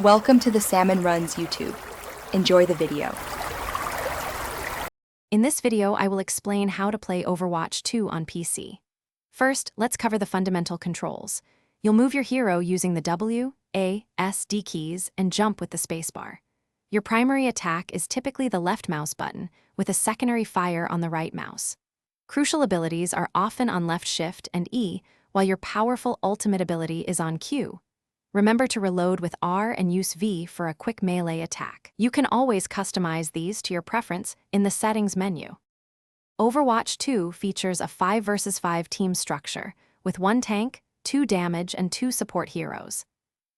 Welcome to the Salmon Runs YouTube. Enjoy the video. In this video, I will explain how to play Overwatch 2 on PC. First, let's cover the fundamental controls. You'll move your hero using the W, A, S, D keys and jump with the spacebar. Your primary attack is typically the left mouse button, with a secondary fire on the right mouse. Crucial abilities are often on left shift and E, while your powerful ultimate ability is on Q. Remember to reload with R and use V for a quick melee attack. You can always customize these to your preference in the Settings menu. Overwatch 2 features a 5 vs 5 team structure, with 1 tank, 2 damage, and 2 support heroes.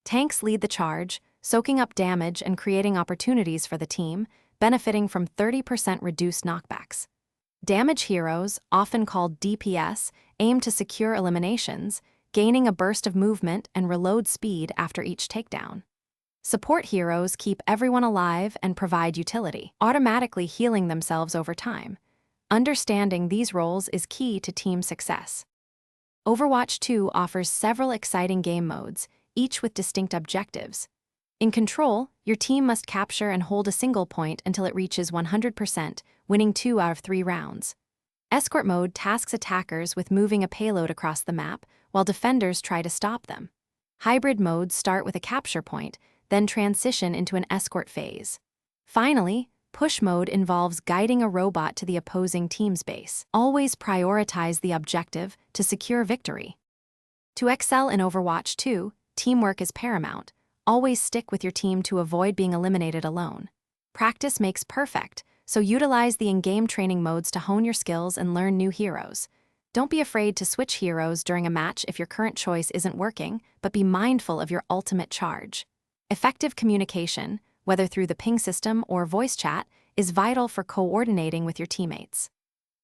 Tanks lead the charge, soaking up damage and creating opportunities for the team, benefiting from 30% reduced knockbacks. Damage heroes, often called DPS, aim to secure eliminations, gaining a burst of movement and reload speed after each takedown. Support heroes keep everyone alive and provide utility, automatically healing themselves over time. Understanding these roles is key to team success. Overwatch 2 offers several exciting game modes, each with distinct objectives. In Control, your team must capture and hold a single point until it reaches 100%, winning 2 out of 3 rounds. Escort mode tasks attackers with moving a payload across the map, while defenders try to stop them. Hybrid modes start with a capture point, then transition into an escort phase. Finally, push mode involves guiding a robot to the opposing team's base. Always prioritize the objective to secure victory. To excel in Overwatch 2, teamwork is paramount. Always stick with your team to avoid being eliminated alone. Practice makes perfect, so utilize the in-game training modes to hone your skills and learn new heroes. Don't be afraid to switch heroes during a match if your current choice isn't working, but be mindful of your ultimate charge. Effective communication, whether through the ping system or voice chat, is vital for coordinating with your teammates.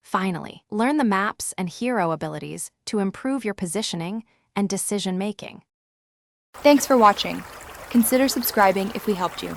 Finally, learn the maps and hero abilities to improve your positioning and decision-making. Thanks for watching. Consider subscribing if we helped you.